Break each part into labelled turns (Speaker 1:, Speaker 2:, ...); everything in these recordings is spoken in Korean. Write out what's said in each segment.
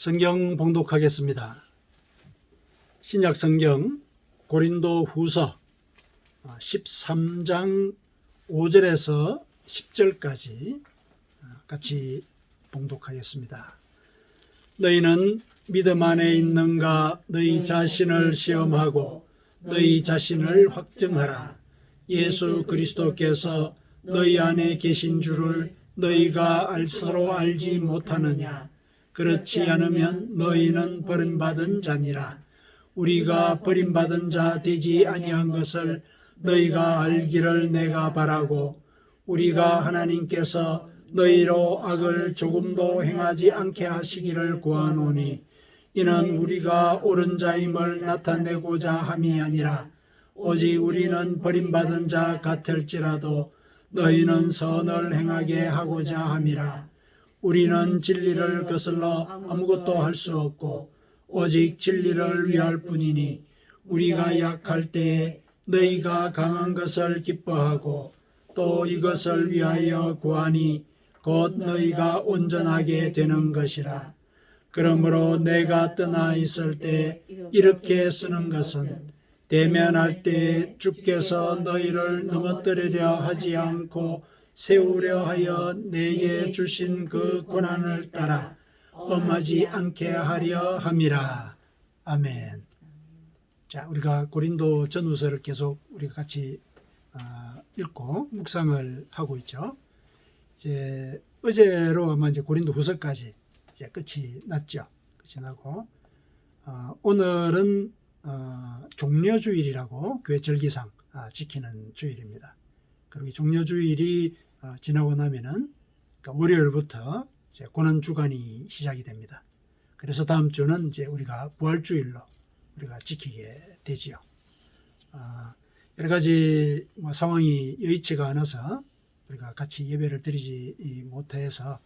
Speaker 1: 성경 봉독하겠습니다. 신약 성경 고린도 후서 13장 5절에서 10절까지 같이 봉독하겠습니다. 너희는 믿음 안에 있는가? 너희 자신을 시험하고 너희 자신을 확증하라. 예수 그리스도께서 너희 안에 계신 줄을 너희가 스스로 알지 못하느냐? 그렇지 않으면 너희는 버림받은 자니라. 우리가 버림받은 자 되지 아니한 것을 너희가 알기를 내가 바라고, 우리가 하나님께서 너희로 악을 조금도 행하지 않게 하시기를 구하노니, 이는 우리가 옳은 자임을 나타내고자 함이 아니라 오직 우리는 버림받은 자 같을지라도 너희는 선을 행하게 하고자 함이라. 우리는 진리를 거슬러 아무것도 할 수 없고 오직 진리를 위할 뿐이니, 우리가 약할 때에 너희가 강한 것을 기뻐하고 또 이것을 위하여 구하니 곧 너희가 온전하게 되는 것이라. 그러므로 내가 떠나 있을 때 이렇게 쓰는 것은 대면할 때에 주께서 너희를 넘어뜨리려 하지 않고 세우려 하여 내게 주신 그 고난을 따라 엄하지 않게 하려 함이라. 아멘. 자, 우리가 고린도 전후서를 계속 우리가 같이 읽고 묵상을 하고 있죠. 이제 어제로 아마 이제 고린도 후서까지 이제 끝이 났죠. 끝이 나고 오늘은 종려주일이라고 교회 절기상 지키는 주일입니다. 그리고 이 종려주일이 지나고 나면은 그러니까 월요일부터 이제 고난주간이 시작이 됩니다. 그래서 다음 주는 이제 우리가 부활주일로 우리가 지키게 되지요. 여러 가지 상황이 여의치가 않아서 우리가 같이 예배를 드리지 못해서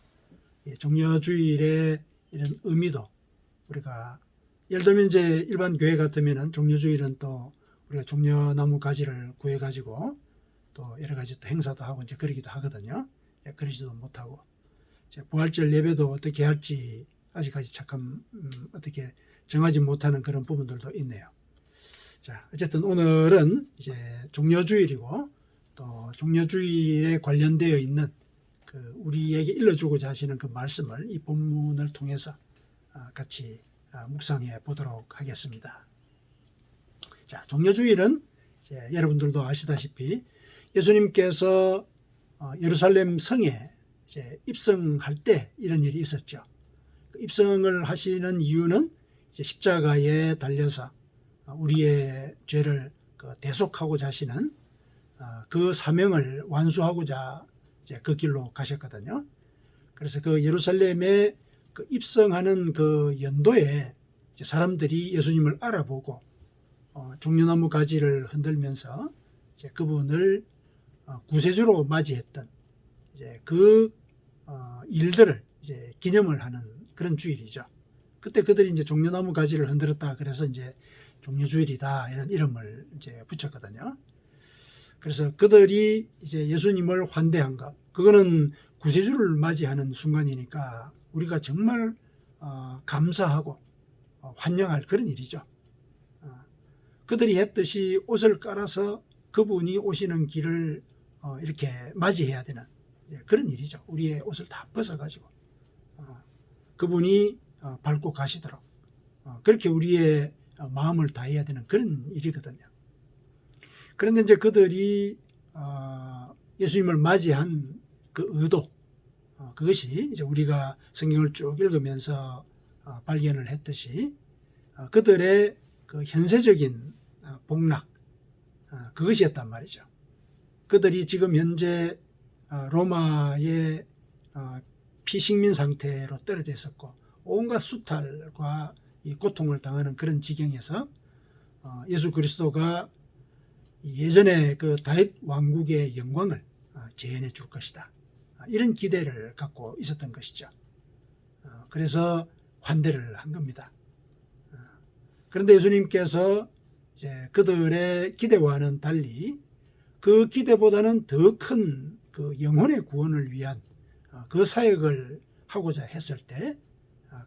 Speaker 1: 종려주일의 이런 의미도 우리가, 예를 들면 이제 일반 교회 같으면은 종려주일은 또 우리가 종려나무 가지를 구해가지고 또 여러 가지 또 행사도 하고 이제 그러기도 하거든요. 그러지도 못하고 이제 부활절 예배도 어떻게 할지 아직까지 잠깐 어떻게 정하지 못하는 그런 부분들도 있네요. 자, 어쨌든 오늘은 이제 종려주일이고 또 종려주일에 관련되어 있는 그 우리에게 일러주고자 하시는 그 말씀을 이 본문을 통해서 같이 묵상해 보도록 하겠습니다. 자, 종려주일은 이제 여러분들도 아시다시피 예수님께서 예루살렘 성에 이제 입성할 때 이런 일이 있었죠. 입성을 하시는 이유는 이제 십자가에 달려서 우리의 죄를 대속하고자 하시는 그 사명을 완수하고자 이제 그 길로 가셨거든요. 그래서 그 예루살렘에 그 입성하는 그 연도에 이제 사람들이 예수님을 알아보고 종려나무 가지를 흔들면서 이제 그분을 구세주로 맞이했던 이제 그 일들을 이제 기념을 하는 그런 주일이죠. 그때 그들이 이제 종려나무 가지를 흔들었다 그래서 이제 종려주일이다 이런 이름을 이제 붙였거든요. 그래서 그들이 이제 예수님을 환대한 것, 그거는 구세주를 맞이하는 순간이니까 우리가 정말 감사하고 환영할 그런 일이죠. 그들이 했듯이 옷을 깔아서 그분이 오시는 길을 이렇게 맞이해야 되는 그런 일이죠. 우리의 옷을 다 벗어가지고 그분이 밟고 가시도록 그렇게 우리의 마음을 다해야 되는 그런 일이거든요. 그런데 이제 그들이 예수님을 맞이한 그 의도, 그것이 이제 우리가 성경을 쭉 읽으면서 발견을 했듯이 그들의 그 현세적인 복락, 그것이었단 말이죠. 그들이 지금 현재 로마의 피식민 상태로 떨어져 있었고 온갖 수탈과 이 고통을 당하는 그런 지경에서 예수 그리스도가 예전에 그 다윗 왕국의 영광을 재현해 줄 것이다, 이런 기대를 갖고 있었던 것이죠. 그래서 환대를 한 겁니다. 그런데 예수님께서 이제 그들의 기대와는 달리 그 기대보다는 더 큰 그 영혼의 구원을 위한 그 사역을 하고자 했을 때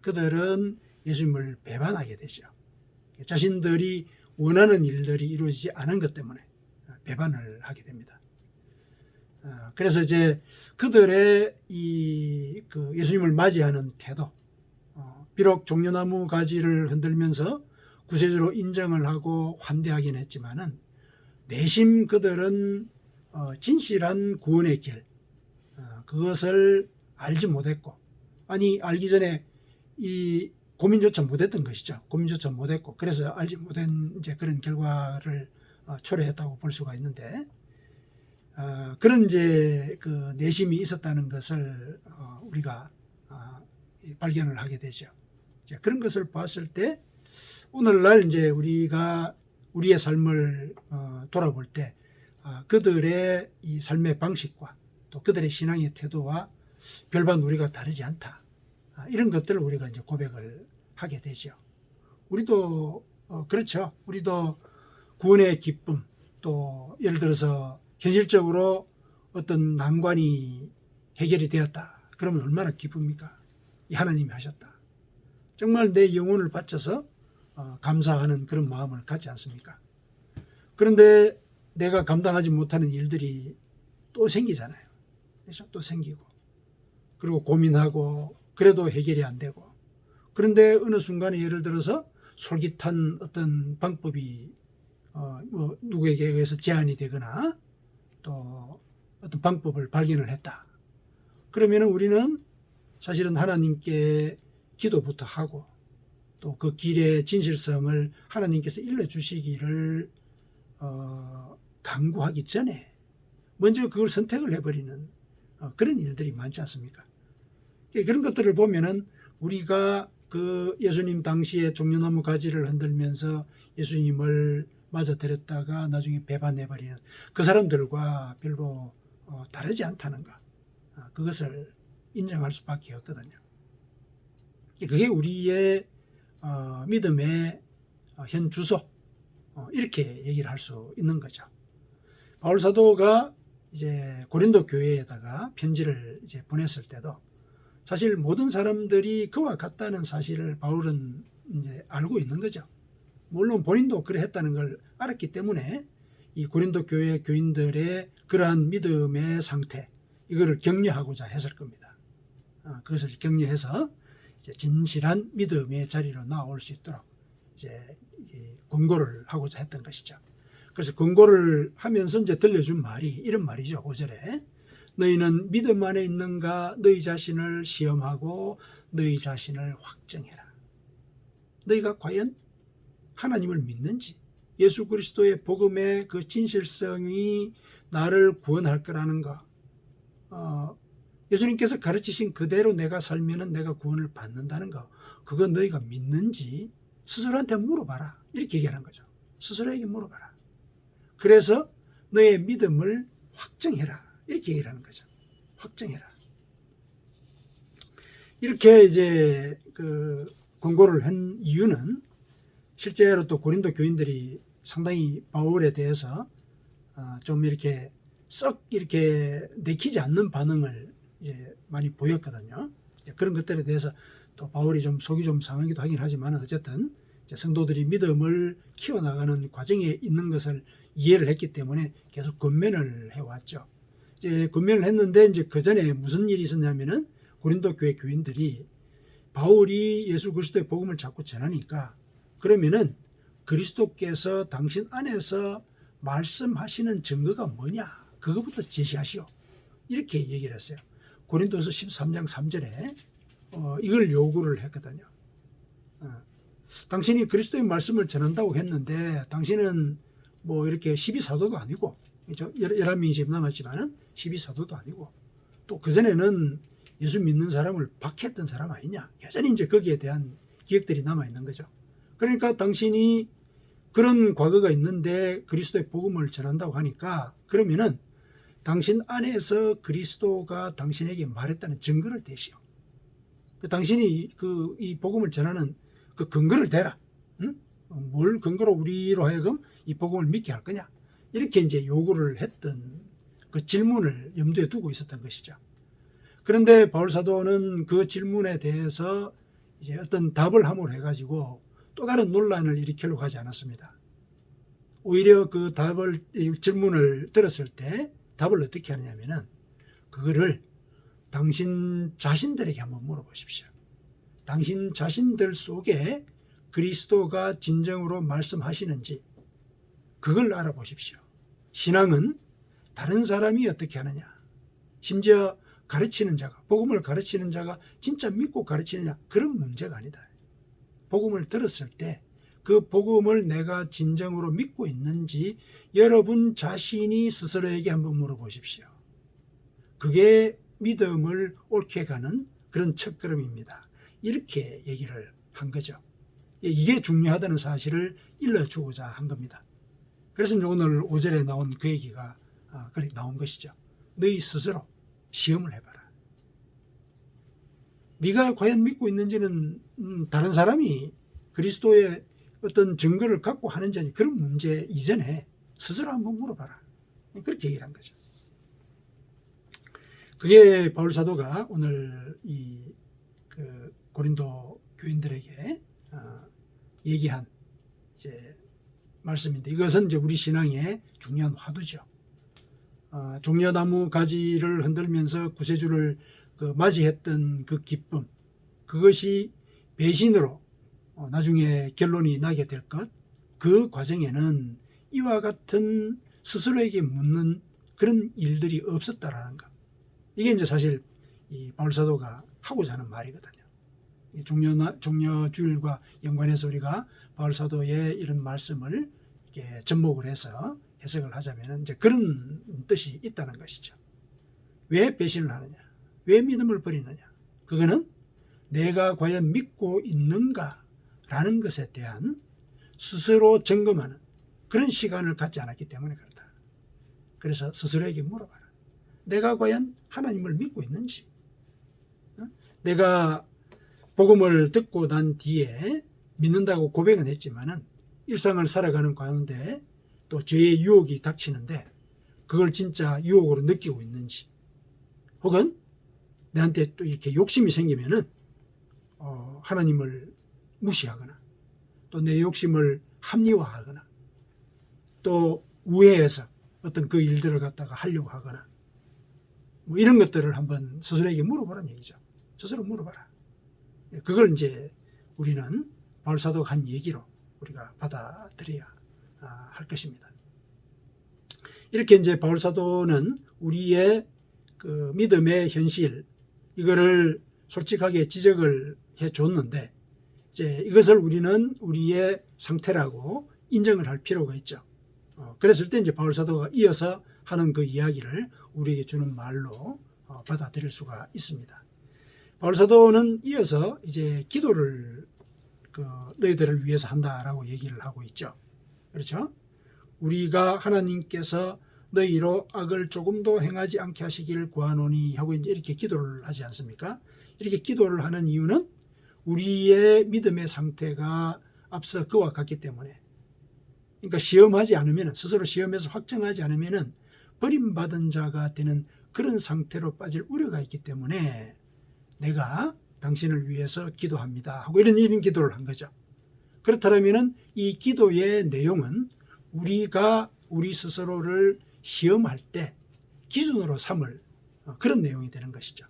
Speaker 1: 그들은 예수님을 배반하게 되죠. 자신들이 원하는 일들이 이루어지지 않은 것 때문에 배반을 하게 됩니다. 그래서 이제 그들의 그 예수님을 맞이하는 태도, 비록 종려나무 가지를 흔들면서 구세주로 인정을 하고 환대하긴 했지만은 내심 그들은 진실한 구원의 길, 그것을 알지 못했고, 아니 알기 전에 이 고민조차 못했던 것이죠. 고민조차 못했고, 그래서 알지 못한 이제 그런 결과를 초래했다고 볼 수가 있는데, 그런 이제 그 내심이 있었다는 것을 우리가 발견을 하게 되죠. 그런 것을 봤을 때 오늘날 이제 우리가 우리의 삶을 돌아볼 때 그들의 이 삶의 방식과 또 그들의 신앙의 태도와 별반 우리가 다르지 않다. 이런 것들을 우리가 이제 고백을 하게 되죠. 우리도 그렇죠. 우리도 구원의 기쁨, 또 예를 들어서 현실적으로 어떤 난관이 해결이 되었다. 그러면 얼마나 기쁩니까? 하나님이 하셨다. 정말 내 영혼을 바쳐서 감사하는 그런 마음을 갖지 않습니까? 그런데 내가 감당하지 못하는 일들이 또 생기잖아요. 그래서 또 생기고, 그리고 고민하고, 그래도 해결이 안 되고, 그런데 어느 순간에 예를 들어서 솔깃한 어떤 방법이 뭐 누구에게 의해서 제안이 되거나 또 어떤 방법을 발견을 했다. 그러면 우리는 사실은 하나님께 기도부터 하고 또 그 길의 진실성을 하나님께서 일러주시기를 간구하기 전에 먼저 그걸 선택을 해버리는 그런 일들이 많지 않습니까? 그런 것들을 보면은 우리가 그 예수님 당시에 종려나무 가지를 흔들면서 예수님을 맞아들였다가 나중에 배반해버리는 그 사람들과 별로 다르지 않다는 것, 그것을 인정할 수밖에 없거든요. 그게 우리의 믿음의 현 주소, 이렇게 얘기를 할 수 있는 거죠. 바울 사도가 이제 고린도 교회에다가 편지를 이제 보냈을 때도 사실 모든 사람들이 그와 같다는 사실을 바울은 이제 알고 있는 거죠. 물론 본인도 그래 했다는 걸 알았기 때문에 이 고린도 교회 교인들의 그러한 믿음의 상태, 이거를 격려하고자 했을 겁니다. 그것을 격려해서 이제 진실한 믿음의 자리로 나올 수 있도록 이제 권고를 하고자 했던 것이죠. 그래서 권고를 하면서 이제 들려준 말이 이런 말이죠. 5절에 너희는 믿음 안에 있는가 너희 자신을 시험하고 너희 자신을 확정해라. 너희가 과연 하나님을 믿는지, 예수 그리스도의 복음의 그 진실성이 나를 구원할 거라는 거, 예수님께서 가르치신 그대로 내가 살면은 내가 구원을 받는다는 거, 그거 너희가 믿는지 스스로한테 물어봐라. 이렇게 얘기하는 거죠. 스스로에게 물어봐라. 그래서 너의 믿음을 확정해라. 이렇게 얘기를 하는 거죠. 확정해라. 이렇게 이제 그 권고를 한 이유는 실제로 또 고린도 교인들이 상당히 바울에 대해서 좀 이렇게 썩 이렇게 내키지 않는 반응을 이제 많이 보였거든요. 그런 것들에 대해서 또 바울이 좀 속이 좀 상하기도 하긴 하지만 어쨌든 성도들이 믿음을 키워나가는 과정에 있는 것을 이해를 했기 때문에 계속 권면을 해왔죠. 이제 권면을 했는데 이제 그 전에 무슨 일이 있었냐면은 고린도 교회 교인들이 바울이 예수 그리스도의 복음을 자꾸 전하니까 그러면은 그리스도께서 당신 안에서 말씀하시는 증거가 뭐냐? 그것부터 제시하시오. 이렇게 얘기를 했어요. 고린도서 13장 3절에 이걸 요구를 했거든요. 당신이 그리스도의 말씀을 전한다고 했는데 당신은 뭐 이렇게 12사도도 아니고, 그렇죠? 11명이 지금 남았지만은 12사도도 아니고, 또 그전에는 예수 믿는 사람을 박해했던 사람 아니냐? 여전히 이제 거기에 대한 기억들이 남아있는 거죠. 그러니까 당신이 그런 과거가 있는데 그리스도의 복음을 전한다고 하니까 그러면은 당신 안에서 그리스도가 당신에게 말했다는 증거를 대시오. 당신이 이 복음을 전하는 그 근거를 대라. 응? 뭘 근거로 우리로 하여금 이 복음을 믿게 할 거냐? 이렇게 이제 요구를 했던 그 질문을 염두에 두고 있었던 것이죠. 그런데 바울 사도는 그 질문에 대해서 이제 어떤 답을 함으로 해가지고 또 다른 논란을 일으키려고 하지 않았습니다. 오히려 그 질문을 들었을 때 답을 어떻게 하느냐면은 그거를 당신 자신들에게 한번 물어보십시오. 당신 자신들 속에 그리스도가 진정으로 말씀하시는지 그걸 알아보십시오. 신앙은 다른 사람이 어떻게 하느냐, 심지어 가르치는 자가, 복음을 가르치는 자가 진짜 믿고 가르치느냐, 그런 문제가 아니다. 복음을 들었을 때 그 복음을 내가 진정으로 믿고 있는지 여러분 자신이 스스로에게 한번 물어보십시오. 그게 믿음을 옳게 가는 그런 첫걸음입니다. 이렇게 얘기를 한 거죠. 이게 중요하다는 사실을 일러주고자 한 겁니다. 그래서 오늘 5절에 나온 그 얘기가 그렇게 나온 것이죠. 너희 스스로 시험을 해봐라. 네가 과연 믿고 있는지는 다른 사람이 그리스도의 어떤 증거를 갖고 하는지 아니, 그런 문제 이전에 스스로 한번 물어봐라. 그렇게 얘기를 한 거죠. 그게 바울 사도가 오늘 그 고린도 교인들에게 얘기한 이제 말씀인데, 이것은 이제 우리 신앙의 중요한 화두죠. 종려나무 가지를 흔들면서 구세주를 맞이했던 그 기쁨, 그것이 배신으로 나중에 결론이 나게 될 것, 그 과정에는 이와 같은 스스로에게 묻는 그런 일들이 없었다라는 것. 이게 이제 사실 이 바울 사도가 하고자 하는 말이거든요. 종려주일과 연관해서 우리가 바울 사도의 이런 말씀을 이렇게 접목을 해서 해석을 하자면 이제 그런 뜻이 있다는 것이죠. 왜 배신을 하느냐? 왜 믿음을 버리느냐? 그거는 내가 과연 믿고 있는가라는 것에 대한 스스로 점검하는 그런 시간을 갖지 않았기 때문에 그렇다. 그래서 스스로에게 물어봐라. 내가 과연 하나님을 믿고 있는지. 내가 복음을 듣고 난 뒤에 믿는다고 고백은 했지만은 일상을 살아가는 가운데 또 죄의 유혹이 닥치는데 그걸 진짜 유혹으로 느끼고 있는지, 혹은 내한테 또 이렇게 욕심이 생기면은 하나님을 무시하거나 또 내 욕심을 합리화하거나 또 우회해서 어떤 그 일들을 갖다가 하려고 하거나 뭐 이런 것들을 한번 스스로에게 물어보라는 얘기죠. 스스로 물어봐라. 그걸 이제 우리는 바울 사도가 한 얘기로 우리가 받아들여야 할 것입니다. 이렇게 이제 바울 사도는 우리의 그 믿음의 현실, 이거를 솔직하게 지적을 해 줬는데, 이제 이것을 우리는 우리의 상태라고 인정을 할 필요가 있죠. 그랬을 때 이제 바울 사도가 이어서 하는 그 이야기를 우리에게 주는 말로 받아들일 수가 있습니다. 바울 사도는 이어서 이제 기도를 너희들을 위해서 한다라고 얘기를 하고 있죠. 그렇죠? 우리가 하나님께서 너희로 악을 조금도 행하지 않게 하시기를 구하노니 하고 이제 이렇게 기도를 하지 않습니까? 이렇게 기도를 하는 이유는 우리의 믿음의 상태가 앞서 그와 같기 때문에, 그러니까 시험하지 않으면, 스스로 시험해서 확정하지 않으면 버림받은 자가 되는 그런 상태로 빠질 우려가 있기 때문에 내가 당신을 위해서 기도합니다 하고 이런 기도를 한 거죠. 그렇다면 이 기도의 내용은 우리가 우리 스스로를 시험할 때 기준으로 삼을 그런 내용이 되는 것이죠.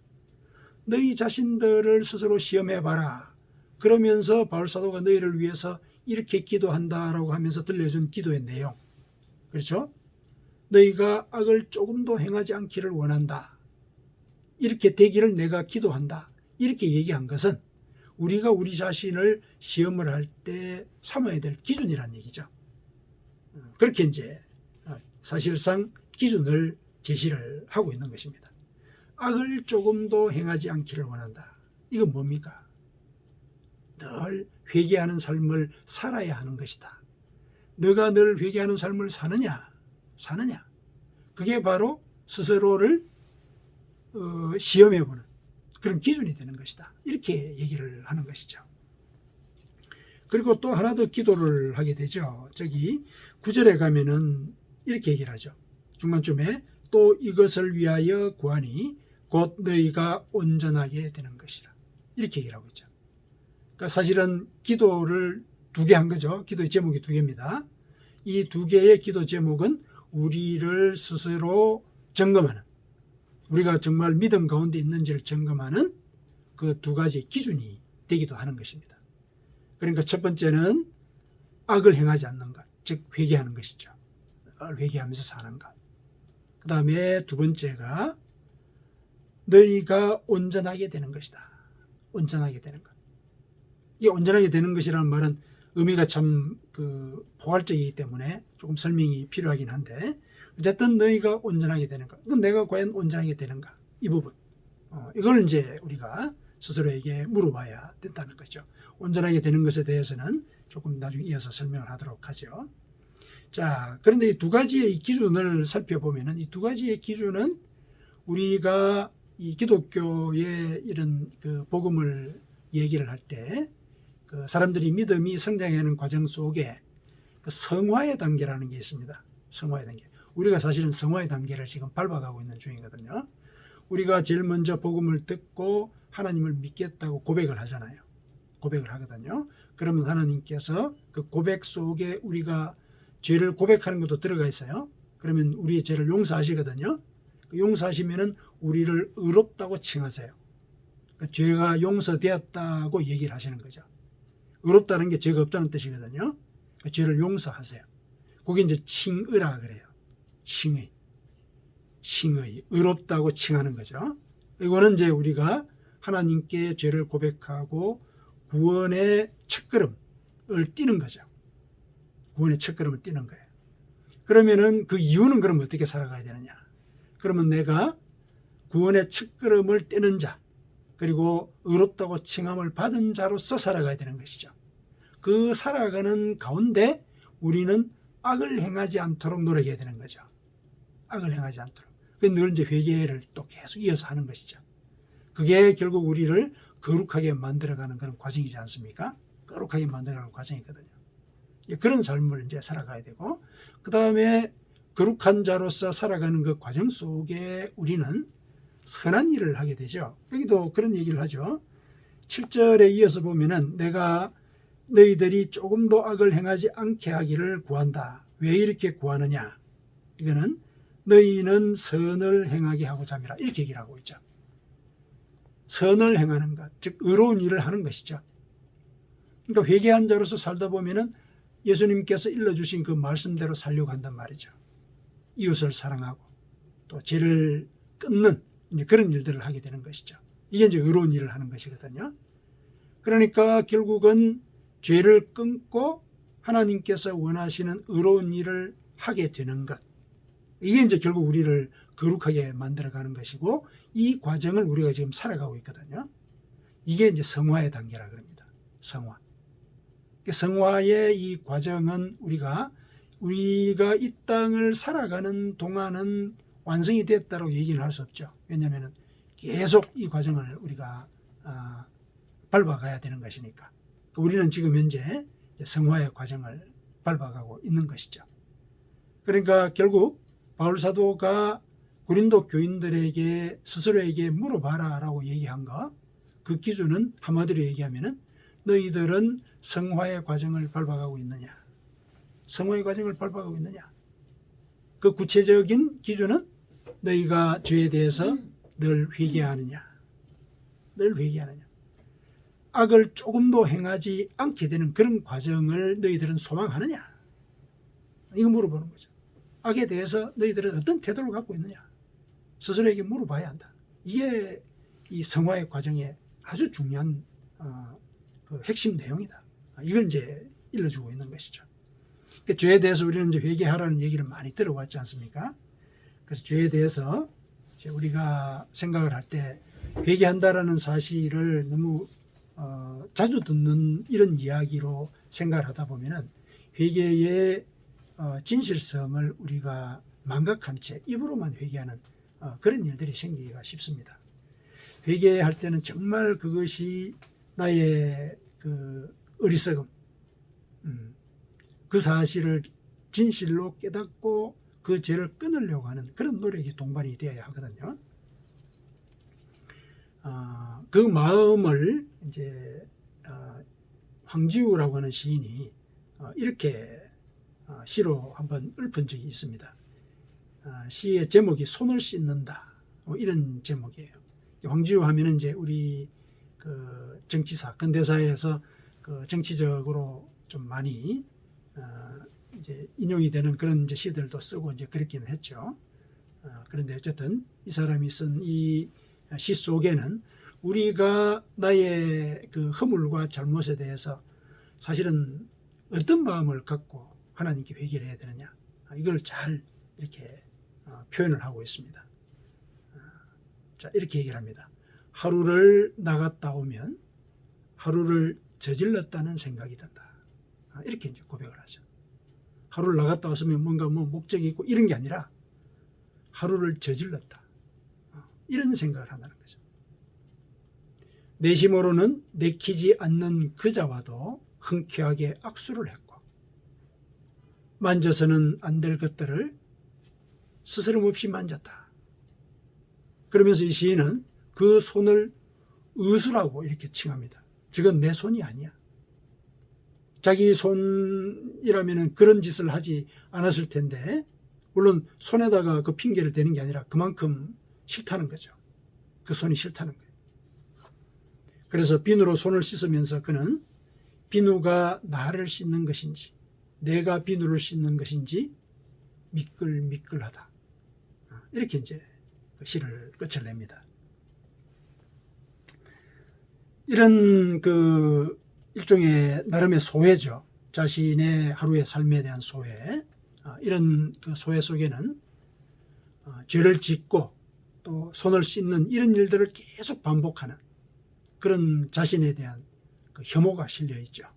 Speaker 1: 너희 자신들을 스스로 시험해봐라. 그러면서 바울 사도가 너희를 위해서 이렇게 기도한다라고 하면서 들려준 기도의 내용, 그렇죠? 너희가 악을 조금도 행하지 않기를 원한다. 이렇게 되기를 내가 기도한다. 이렇게 얘기한 것은 우리가 우리 자신을 시험을 할 때 삼아야 될 기준이라는 얘기죠. 그렇게 이제 사실상 기준을 제시를 하고 있는 것입니다. 악을 조금도 행하지 않기를 원한다. 이건 뭡니까? 늘 회개하는 삶을 살아야 하는 것이다. 너가 늘 회개하는 삶을 사느냐? 그게 바로 스스로를 시험해보는 그런 기준이 되는 것이다. 이렇게 얘기를 하는 것이죠. 그리고 또 하나 더 기도를 하게 되죠. 저기 9절에 가면은 이렇게 얘기를 하죠. 중간쯤에 또 이것을 위하여 구하니 곧 너희가 온전하게 되는 것이라. 이렇게 얘기를 하고 있죠. 그러니까 사실은 기도를 2개 한 거죠. 기도의 제목이 2개입니다. 이 2개의 기도 제목은 우리를 스스로 점검하는, 우리가 정말 믿음 가운데 있는지를 점검하는 그 2가지 기준이 되기도 하는 것입니다. 그러니까 첫 번째는 악을 행하지 않는 것, 즉 회개하는 것이죠. 회개하면서 사는 것. 그 다음에 2번째가 너희가 온전하게 되는 것이다. 온전하게 되는 것. 이 온전하게 되는 것이라는 말은 의미가 참 포괄적이기 때문에 조금 설명이 필요하긴 한데, 어쨌든 너희가 온전하게 되는 것. 그럼 내가 과연 온전하게 되는가? 이 부분. 이걸 이제 우리가 스스로에게 물어봐야 된다는 거죠. 온전하게 되는 것에 대해서는 조금 나중에 이어서 설명을 하도록 하죠. 자, 그런데 이 2가지의 기준을 살펴보면은, 이 2가지의 기준은 우리가 이 기독교의 이런 복음을 얘기를 할 때 사람들이 믿음이 성장하는 과정 속에 성화의 단계라는 게 있습니다. 성화의 단계. 우리가 사실은 성화의 단계를 지금 밟아가고 있는 중이거든요. 우리가 제일 먼저 복음을 듣고 하나님을 믿겠다고 고백을 하잖아요. 고백을 하거든요. 그러면 하나님께서 그 고백 속에 우리가 죄를 고백하는 것도 들어가 있어요. 그러면 우리의 죄를 용서하시거든요. 용서하시면은 우리를 의롭다고 칭하세요. 그러니까 죄가 용서되었다고 얘기를 하시는 거죠. 의롭다는 게 죄가 없다는 뜻이거든요. 그러니까 죄를 용서하세요. 그게 이제 칭의라 그래요. 칭의. 의롭다고 칭하는 거죠. 이거는 이제 우리가 하나님께 죄를 고백하고 구원의 첫걸음을 띄는 거죠. 구원의 첫걸음을 띄는 거예요. 그러면은 그 이유는 그럼 어떻게 살아가야 되느냐? 그러면 내가 구원의 첫걸음을 떼는 자, 그리고 의롭다고 칭함을 받은 자로서 살아가야 되는 것이죠. 그 살아가는 가운데 우리는 악을 행하지 않도록 노력해야 되는 거죠. 악을 행하지 않도록. 늘 이제 회개를 또 계속 이어서 하는 것이죠. 그게 결국 우리를 거룩하게 만들어가는 그런 과정이지 않습니까? 거룩하게 만들어가는 과정이거든요. 그런 삶을 이제 살아가야 되고, 그 다음에 거룩한 자로서 살아가는 그 과정 속에 우리는 선한 일을 하게 되죠. 여기도 그런 얘기를 하죠. 7절에 이어서 보면은 내가 너희들이 조금도 악을 행하지 않게 하기를 구한다. 왜 이렇게 구하느냐? 이거는 너희는 선을 행하게 하고자 함이라, 이렇게 얘기를 하고 있죠. 선을 행하는 것, 즉 의로운 일을 하는 것이죠. 그러니까 회개한 자로서 살다 보면은 예수님께서 일러주신 그 말씀대로 살려고 한단 말이죠. 이웃을 사랑하고 또 죄를 끊는 이제 그런 일들을 하게 되는 것이죠. 이게 이제 의로운 일을 하는 것이거든요. 그러니까 결국은 죄를 끊고 하나님께서 원하시는 의로운 일을 하게 되는 것. 이게 이제 결국 우리를 거룩하게 만들어가는 것이고, 이 과정을 우리가 지금 살아가고 있거든요. 이게 이제 성화의 단계라 그럽니다. 성화. 성화의 이 과정은 우리가 이 땅을 살아가는 동안은 완성이 됐다고 얘기는 할 수 없죠. 왜냐하면 계속 이 과정을 우리가 밟아가야 되는 것이니까. 우리는 지금 현재 성화의 과정을 밟아가고 있는 것이죠. 그러니까 결국 바울 사도가 고린도 교인들에게 스스로에게 물어봐라 라고 얘기한 거, 그 기준은 한마디로 얘기하면은 너희들은 성화의 과정을 밟아가고 있느냐, 성화의 과정을 밟아가고 있느냐. 그 구체적인 기준은 너희가 죄에 대해서 늘 회개하느냐, 늘 회개하느냐, 악을 조금도 행하지 않게 되는 그런 과정을 너희들은 소망하느냐, 이거 물어보는 거죠. 악에 대해서 너희들은 어떤 태도를 갖고 있느냐, 스스로에게 물어봐야 한다. 이게 이 성화의 과정의 아주 중요한 그 핵심 내용이다. 이걸 이제 일러주고 있는 것이죠. 그러니까 죄에 대해서 우리는 이제 회개하라는 얘기를 많이 들어왔지 않습니까? 그래서 죄에 대해서 이제 우리가 생각을 할 때 회개한다라는 사실을 너무 자주 듣는 이런 이야기로 생각을 하다 보면은 회개의 진실성을 우리가 망각한 채 입으로만 회개하는 그런 일들이 생기기가 쉽습니다. 회개할 때는 정말 그것이 나의 그 어리석음, 그 사실을 진실로 깨닫고 그 죄를 끊으려고 하는 그런 노력이 동반이 되어야 하거든요. 그 마음을 이제 황지우라고 하는 시인이 이렇게 시로 한번 읊은 적이 있습니다. 시의 제목이 손을 씻는다, 이런 제목이에요. 황지우 하면은 이제 우리 그 정치사, 근대사에서 그 정치적으로 좀 많이 이제 인용이 되는 그런 이제 시들도 쓰고 이제 그랬기는 했죠. 그런데 어쨌든 이 사람이 쓴 이 시 속에는 우리가 나의 그 허물과 잘못에 대해서 사실은 어떤 마음을 갖고 하나님께 회개를 해야 되느냐, 이걸 잘 이렇게 표현을 하고 있습니다. 자, 이렇게 얘기를 합니다. 하루를 나갔다 오면 하루를 저질렀다는 생각이 든다. 이렇게 이제 고백을 하죠. 하루를 나갔다 왔으면 뭔가 목적이 있고 이런 게 아니라 하루를 저질렀다, 이런 생각을 한다는 거죠. 내심으로는 내키지 않는 그자와도 흔쾌하게 악수를 했고, 만져서는 안 될 것들을 스스럼없이 만졌다. 그러면서 이 시인은 그 손을 의수라고 이렇게 칭합니다. 저건 내 손이 아니야. 자기 손이라면 그런 짓을 하지 않았을 텐데, 물론 손에다가 그 핑계를 대는 게 아니라 그만큼 싫다는 거죠. 그 손이 싫다는 거예요. 그래서 비누로 손을 씻으면서 그는 비누가 나를 씻는 것인지 내가 비누를 씻는 것인지 미끌미끌하다, 이렇게 이제 시를 끝을 냅니다. 이런 그 일종의 나름의 소회죠. 자신의 하루의 삶에 대한 소회. 이런 그 소회 속에는 죄를 짓고 또 손을 씻는 이런 일들을 계속 반복하는 그런 자신에 대한 그 혐오가 실려 있죠.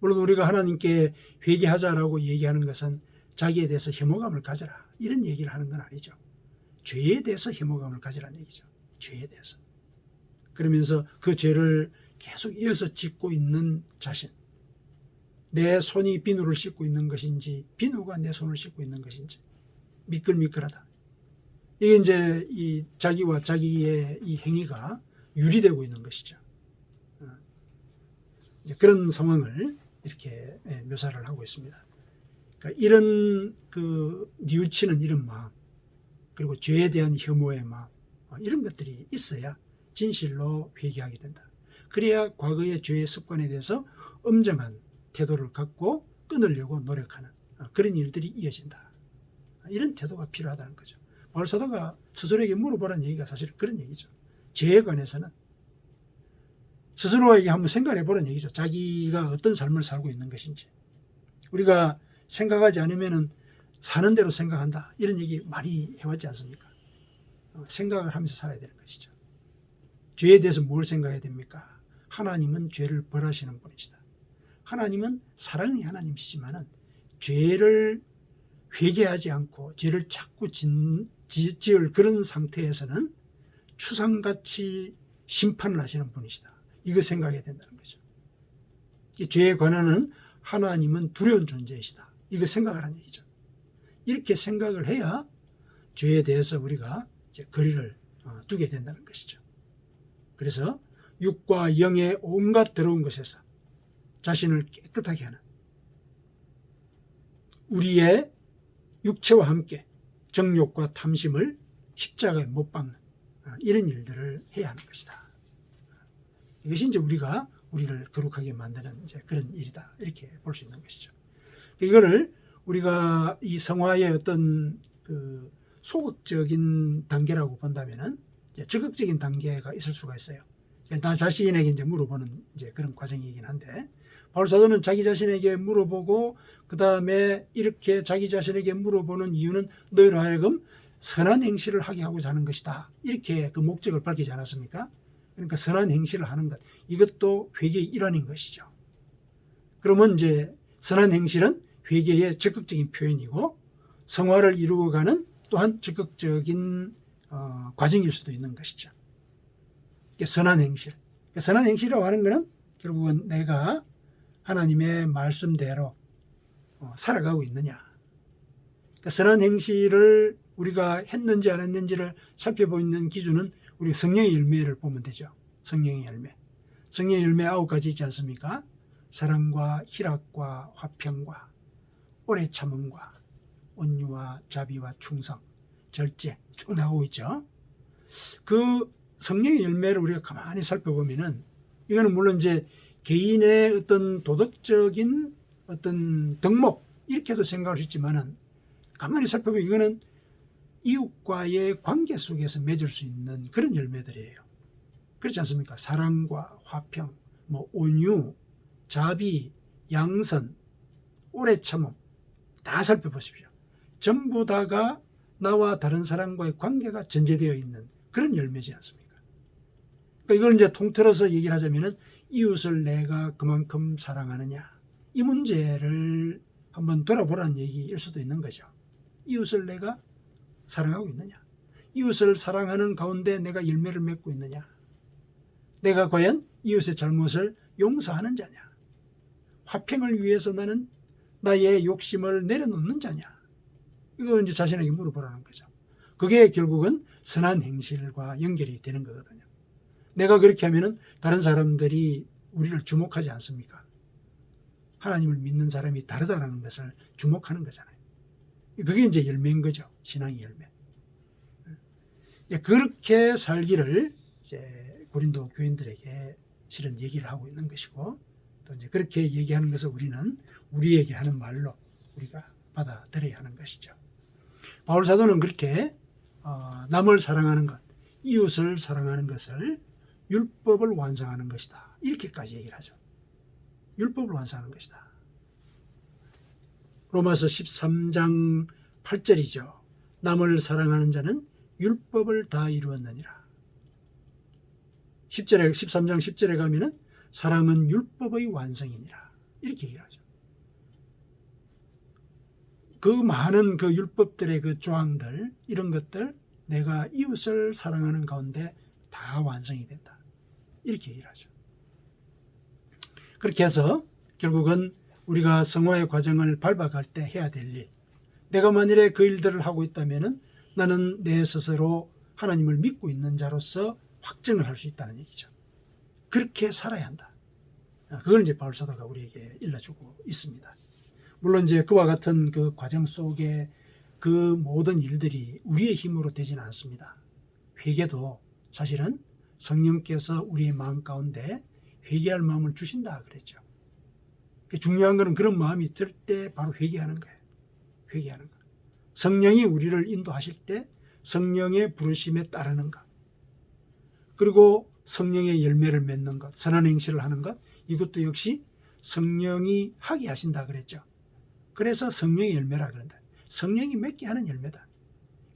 Speaker 1: 물론 우리가 하나님께 회개하자라고 얘기하는 것은 자기에 대해서 혐오감을 가져라, 이런 얘기를 하는 건 아니죠. 죄에 대해서 혐오감을 가지라는 얘기죠. 죄에 대해서. 그러면서 그 죄를 계속 이어서 짓고 있는 자신, 내 손이 비누를 씻고 있는 것인지 비누가 내 손을 씻고 있는 것인지 미끌미끌하다. 이게 이제 이 자기와 자기의 이 행위가 유리되고 있는 것이죠. 그런 상황을 이렇게 묘사를 하고 있습니다. 그러니까 이런 그 뉘우치는 이런 마음, 그리고 죄에 대한 혐오의 마음, 이런 것들이 있어야 진실로 회개하게 된다. 그래야 과거의 죄의 습관에 대해서 엄정한 태도를 갖고 끊으려고 노력하는 그런 일들이 이어진다. 이런 태도가 필요하다는 거죠. 바울 사도가 스스로에게 물어보라는 얘기가 사실 그런 얘기죠. 죄에 관해서는 스스로에게 한번 생각해 보라는 얘기죠. 자기가 어떤 삶을 살고 있는 것인지. 우리가 생각하지 않으면 사는 대로 생각한다, 이런 얘기 많이 해왔지 않습니까? 생각을 하면서 살아야 되는 것이죠. 죄에 대해서 뭘 생각해야 됩니까? 하나님은 죄를 벌하시는 분이시다. 하나님은 사랑의 하나님이시지만은 죄를 회개하지 않고 죄를 자꾸 지을 그런 상태에서는 추상같이 심판을 하시는 분이시다. 이거 생각해야 된다는 거죠. 죄에 관한은 하나님은 두려운 존재이시다. 이거 생각하라는 얘기죠. 이렇게 생각을 해야 죄에 대해서 우리가 이제 거리를 두게 된다는 것이죠. 그래서 육과 영의 온갖 더러운 것에서 자신을 깨끗하게 하는, 우리의 육체와 함께 정욕과 탐심을 십자가에 못 박는 이런 일들을 해야 하는 것이다. 이것이 이제 우리를 거룩하게 만드는 이제 그런 일이다, 이렇게 볼 수 있는 것이죠. 이거를 우리가 이 성화의 어떤 그 소극적인 단계라고 본다면은 적극적인 단계가 있을 수가 있어요. 나 자신에게 이제 물어보는 이제 그런 과정이긴 한데, 바울 사도는 자기 자신에게 물어보고 그 다음에 이렇게 자기 자신에게 물어보는 이유는 너희로 하여금 선한 행실을 하게 하고자 하는 것이다, 이렇게 그 목적을 밝히지 않았습니까? 그러니까 선한 행실을 하는 것, 이것도 회개의 일환인 것이죠. 그러면 이제 선한 행실은 회개의 적극적인 표현이고 성화를 이루어가는 또한 적극적인 과정일 수도 있는 것이죠. 선한 행실. 선한 행실이라고 하는 것은 결국은 내가 하나님의 말씀대로 살아가고 있느냐. 선한 행실을 우리가 했는지 안 했는지를 살펴보는 기준은 우리 성령의 열매를 보면 되죠. 성령의 열매. 성령의 열매 9가지 있지 않습니까? 사랑과 희락과 화평과 오래 참음과 온유와 자비와 충성, 절제 쭉 나오고 있죠. 그 성령의 열매를 우리가 가만히 살펴보면은 이거는 물론 이제 개인의 어떤 도덕적인 어떤 덕목 이렇게도 생각할 수 있지만은 가만히 살펴보면 이거는 이웃과의 관계 속에서 맺을 수 있는 그런 열매들이에요. 그렇지 않습니까? 사랑과 화평, 온유, 자비, 양선, 오래 참음 다 살펴보십시오. 전부 다가 나와 다른 사람과의 관계가 전제되어 있는 그런 열매지 않습니까? 그러니까 이걸 이제 통틀어서 얘기를 하자면은 이웃을 내가 그만큼 사랑하느냐 이 문제를 한번 돌아보라는 얘기일 수도 있는 거죠. 이웃을 내가 사랑하고 있느냐? 이웃을 사랑하는 가운데 내가 열매를 맺고 있느냐? 내가 과연 이웃의 잘못을 용서하는 자냐? 화평을 위해서 나는 나의 욕심을 내려놓는 자냐? 이거 이제 자신에게 물어보라는 거죠. 그게 결국은 선한 행실과 연결이 되는 거거든요. 내가 그렇게 하면은 다른 사람들이 우리를 주목하지 않습니까? 하나님을 믿는 사람이 다르다는 것을 주목하는 거잖아요. 그게 이제 열매인 거죠. 신앙의 열매. 그렇게 살기를 이제 고린도 교인들에게 실은 얘기를 하고 있는 것이고, 또 이제 그렇게 얘기하는 것을 우리는 우리에게 하는 말로 우리가 받아들여야 하는 것이죠. 바울 사도는 그렇게 남을 사랑하는 것, 이웃을 사랑하는 것을 율법을 완성하는 것이다. 이렇게까지 얘기를 하죠. 율법을 완성하는 것이다. 로마서 13장 8절이죠. 남을 사랑하는 자는 율법을 다 이루었느니라. 13장 10절에 가면은 사랑은 율법의 완성이니라. 이렇게 얘기를 하죠. 그 많은 그 율법들의 그 조항들, 이런 것들, 내가 이웃을 사랑하는 가운데 다 완성이 된다. 이렇게 얘기를 하죠. 그렇게 해서 결국은 우리가 성화의 과정을 밟아갈 때 해야 될 일, 내가 만일에 그 일들을 하고 있다면은 나는 내 스스로 하나님을 믿고 있는 자로서 확증을 할 수 있다는 얘기죠. 그렇게 살아야 한다. 그걸 이제 바울 사도가 우리에게 일러주고 있습니다. 물론 이제 그와 같은 그 과정 속에 그 모든 일들이 우리의 힘으로 되지는 않습니다. 회개도 사실은 성령께서 우리의 마음 가운데 회개할 마음을 주신다 그랬죠. 중요한 것은 그런 마음이 들 때 바로 회개하는 거예요. 회개하는 것. 성령이 우리를 인도하실 때 성령의 부르심에 따르는 것. 그리고 성령의 열매를 맺는 것, 선한 행실을 하는 것, 이것도 역시 성령이 하게 하신다 그랬죠. 그래서 성령의 열매라 그런다. 성령이 맺게 하는 열매다.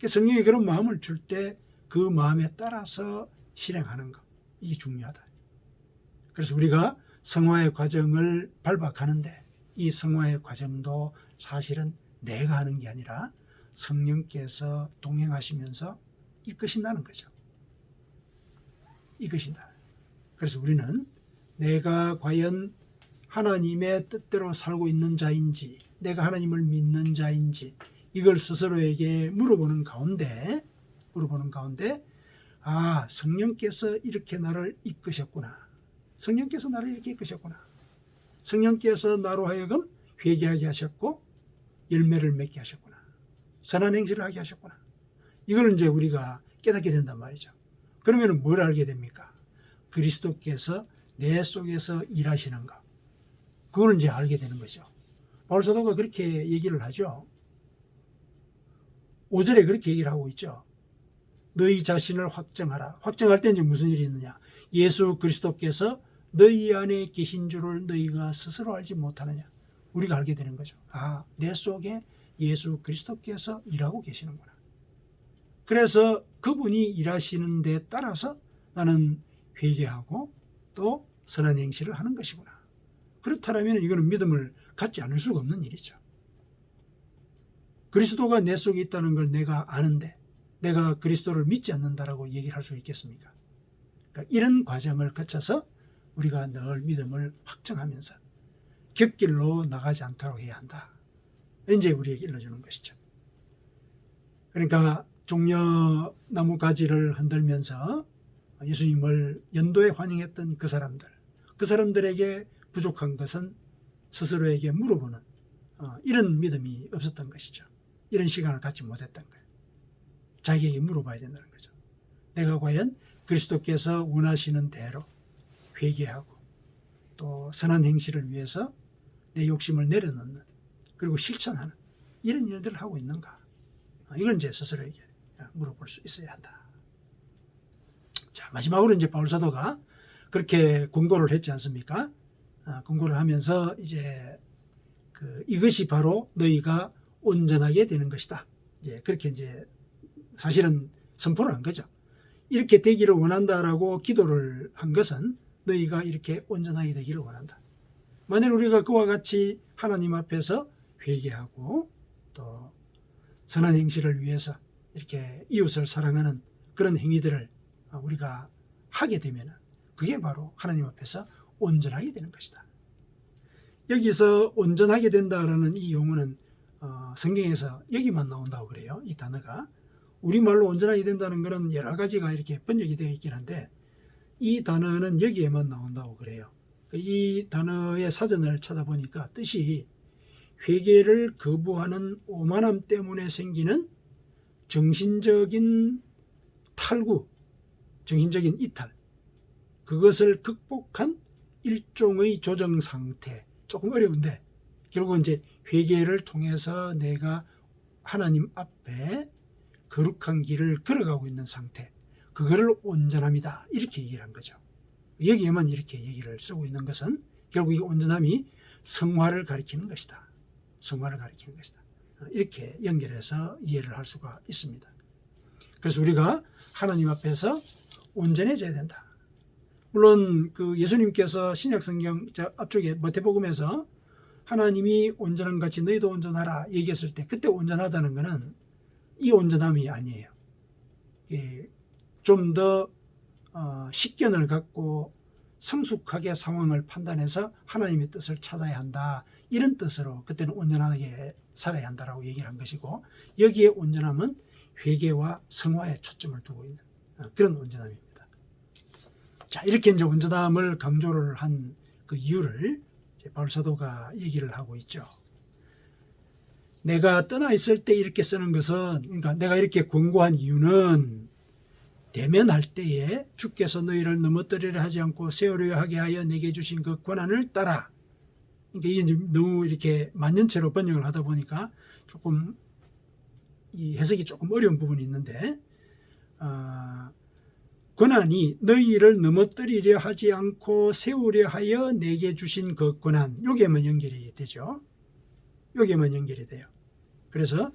Speaker 1: 성령이 그런 마음을 줄 때 그 마음에 따라서 실행하는 것, 이게 중요하다. 그래서 우리가 성화의 과정을 밟아가는데 이 성화의 과정도 사실은 내가 하는 게 아니라 성령께서 동행하시면서 이끄신다는 거죠. 이끄신다. 그래서 우리는 내가 과연 하나님의 뜻대로 살고 있는 자인지, 내가 하나님을 믿는 자인지, 이걸 스스로에게 물어보는 가운데, 성령께서 이렇게 나를 이끄셨구나. 성령께서 나를 이렇게 이끄셨구나. 성령께서 나로 하여금 회개하게 하셨고, 열매를 맺게 하셨구나. 선한 행실을 하게 하셨구나. 이걸 이제 우리가 깨닫게 된단 말이죠. 그러면 뭘 알게 됩니까? 그리스도께서 내 속에서 일하시는 것. 그걸 이제 알게 되는 거죠. 바울 사도가 그렇게 얘기를 하죠. 5절에 그렇게 얘기를 하고 있죠. 너희 자신을 확정하라. 확정할 때 이제 무슨 일이 있느냐? 예수 그리스도께서 너희 안에 계신 줄을 너희가 스스로 알지 못하느냐? 우리가 알게 되는 거죠. 내 속에 예수 그리스도께서 일하고 계시는구나. 그래서 그분이 일하시는 데 따라서 나는 회개하고 또 선한 행실을 하는 것이구나. 그렇다면 이거는 믿음을 갖지 않을 수가 없는 일이죠. 그리스도가 내 속에 있다는 걸 내가 아는데 내가 그리스도를 믿지 않는다라고 얘기할 수 있겠습니까? 그러니까 이런 과정을 거쳐서 우리가 늘 믿음을 확정하면서 곁길로 나가지 않도록 해야 한다. 이제 우리에게 일러주는 것이죠. 그러니까 종려나무 가지를 흔들면서 예수님을 연도에 환영했던 그 사람들에게 부족한 것은 스스로에게 물어보는 이런 믿음이 없었던 것이죠. 이런 시간을 갖지 못했던 거예요. 자기에게 물어봐야 된다는 거죠. 내가 과연 그리스도께서 원하시는 대로 회개하고 또 선한 행실을 위해서 내 욕심을 내려놓는 그리고 실천하는 이런 일들을 하고 있는가? 이걸 이제 스스로에게 물어볼 수 있어야 한다. 자, 마지막으로 이제 바울 사도가 그렇게 권고를 했지 않습니까? 권고를 하면서 이제 이것이 바로 너희가 온전하게 되는 것이다. 이제 그렇게 이제 사실은 선포를 한 거죠. 이렇게 되기를 원한다라고 기도를 한 것은 너희가 이렇게 온전하게 되기를 원한다. 만일 우리가 그와 같이 하나님 앞에서 회개하고 또 선한 행실을 위해서 이렇게 이웃을 사랑하는 그런 행위들을 우리가 하게 되면 그게 바로 하나님 앞에서 온전하게 되는 것이다. 여기서 온전하게 된다라는 이 용어는 성경에서 여기만 나온다고 그래요. 이 단어가 우리말로 온전하게 된다는 것은 여러 가지가 이렇게 번역이 되어 있긴 한데 이 단어는 여기에만 나온다고 그래요. 이 단어의 사전을 찾아보니까 뜻이 회개를 거부하는 오만함 때문에 생기는 정신적인 탈구, 정신적인 이탈, 그것을 극복한 일종의 조정 상태. 조금 어려운데 결국 이제 회개를 통해서 내가 하나님 앞에 거룩한 길을 걸어가고 있는 상태, 그거를 온전함이다 이렇게 얘기를 한 거죠. 여기에만 이렇게 얘기를 쓰고 있는 것은 결국 이 온전함이 성화를 가리키는 것이다. 성화를 가리키는 것이다. 이렇게 연결해서 이해를 할 수가 있습니다. 그래서 우리가 하나님 앞에서 온전해져야 된다. 물론 예수님께서 신약성경 앞쪽에 마태복음에서 하나님이 온전한 같이 너희도 온전하라 얘기했을 때 그때 온전하다는 것은 이 온전함이 아니에요. 좀 더 식견을 갖고 성숙하게 상황을 판단해서 하나님의 뜻을 찾아야 한다. 이런 뜻으로 그때는 온전하게 살아야 한다라고 얘기를 한 것이고 여기에 온전함은 회개와 성화에 초점을 두고 있는 그런 온전함입니다. 자, 이렇게 이제 온전함을 강조를 한 그 이유를 바울 사도가 얘기를 하고 있죠. 내가 떠나 있을 때 이렇게 쓰는 것은, 그러니까 내가 이렇게 권고한 이유는 대면할 때에 주께서 너희를 넘어뜨리려 하지 않고 세우려 하게 하여 내게 주신 그 권한을 따라. 그러니까 이게 이제 너무 이렇게 만년체로 번역을 하다 보니까 조금 이 해석이 조금 어려운 부분이 있는데, 권한이 너희를 넘어뜨리려 하지 않고 세우려 하여 내게 주신 그 권한, 여기에만 연결이 되죠. 여기에만 연결이 돼요. 그래서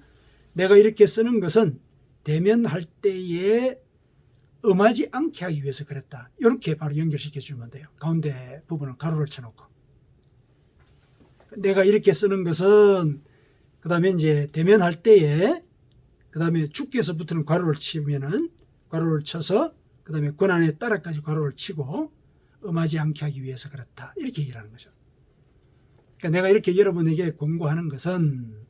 Speaker 1: 내가 이렇게 쓰는 것은 대면할 때에 음하지 않게 하기 위해서 그랬다. 이렇게 바로 연결시켜 주면 돼요. 가운데 부분을 가로를 쳐놓고. 내가 이렇게 쓰는 것은 그 다음에 이제 대면할 때에 그 다음에 주께서부터는 가로를 치면은 가로를 쳐서 그 다음에 권한에 따라까지 가로를 치고 음하지 않게 하기 위해서 그렇다. 이렇게 얘기를 하는 거죠. 그러니까 내가 이렇게 여러분에게 권고하는 것은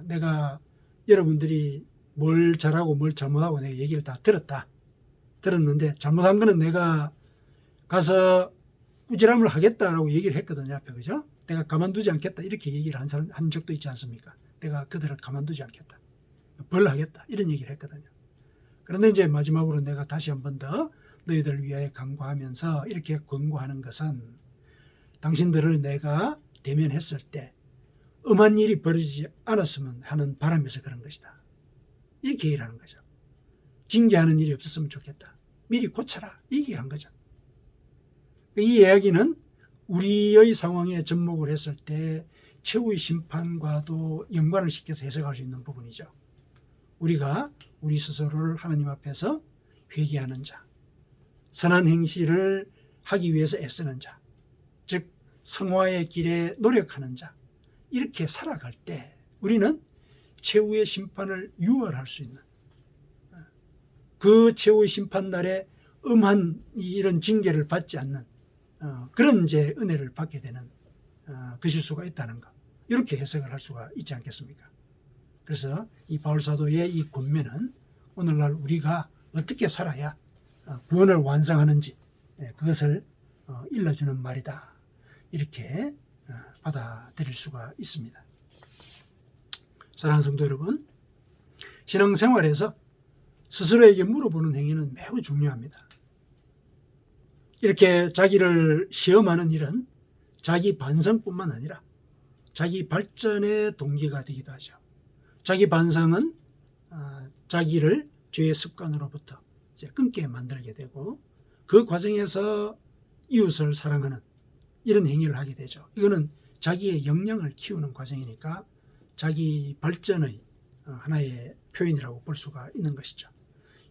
Speaker 1: 내가 여러분들이 뭘 잘하고 뭘 잘못하고 내가 얘기를 다 들었는데 잘못한 거는 내가 가서 꾸지람을 하겠다라고 얘기를 했거든요. 앞에 그죠? 내가 가만두지 않겠다 이렇게 얘기를 한 적도 있지 않습니까? 내가 그들을 가만두지 않겠다. 벌하겠다 이런 얘기를 했거든요. 그런데 이제 마지막으로 내가 다시 한 번 더 너희들을 위하여 강구하면서 이렇게 권고하는 것은 당신들을 내가 대면했을 때 음한 일이 벌어지지 않았으면 하는 바람에서 그런 것이다. 이렇게 얘기를 하는 거죠. 징계하는 일이 없었으면 좋겠다. 미리 고쳐라. 이 얘기를 한 거죠. 이 이야기는 우리의 상황에 접목을 했을 때 최후의 심판과도 연관을 시켜서 해석할 수 있는 부분이죠. 우리가 우리 스스로를 하나님 앞에서 회개하는 자, 선한 행실을 하기 위해서 애쓰는 자, 즉 성화의 길에 노력하는 자, 이렇게 살아갈 때 우리는 최후의 심판을 유월할 수 있는 그 최후의 심판 날에 음한 이런 징계를 받지 않는 그런 이제 은혜를 받게 되는 것일 수가 있다는 것, 이렇게 해석을 할 수가 있지 않겠습니까? 그래서 이 바울 사도의 이 권면은 오늘날 우리가 어떻게 살아야 구원을 완성하는지 그것을 일러주는 말이다. 이렇게 받아들일 수가 있습니다. 사랑하는 성도 여러분, 신앙생활에서 스스로에게 물어보는 행위는 매우 중요합니다. 이렇게 자기를 시험하는 일은 자기 반성뿐만 아니라 자기 발전의 동기가 되기도 하죠. 자기 반성은 자기를 죄의 습관으로부터 이제 끊게 만들게 되고 그 과정에서 이웃을 사랑하는 이런 행위를 하게 되죠. 이거는 자기의 역량을 키우는 과정이니까 자기 발전의 하나의 표현이라고 볼 수가 있는 것이죠.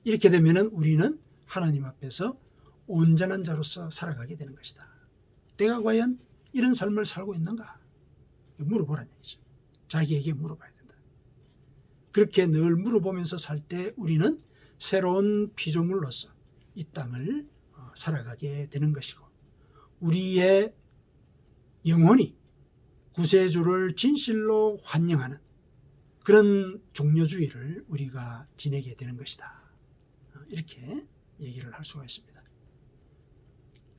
Speaker 1: 이렇게 되면은 우리는 하나님 앞에서 온전한 자로서 살아가게 되는 것이다. 내가 과연 이런 삶을 살고 있는가? 물어보라는 얘기죠. 자기에게 물어봐야 된다. 그렇게 늘 물어보면서 살 때 우리는 새로운 피조물로서 이 땅을 살아가게 되는 것이고 우리의 영혼이 구세주를 진실로 환영하는 그런 종려주의를 우리가 지내게 되는 것이다. 이렇게 얘기를 할 수가 있습니다.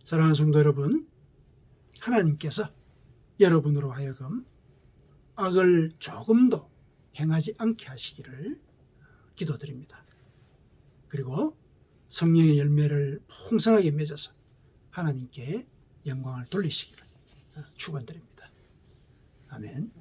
Speaker 1: 사랑하는 성도 여러분, 하나님께서 여러분으로 하여금 악을 조금도 행하지 않게 하시기를 기도드립니다. 그리고 성령의 열매를 풍성하게 맺어서 하나님께 영광을 돌리시기를 축원드립니다. 아멘.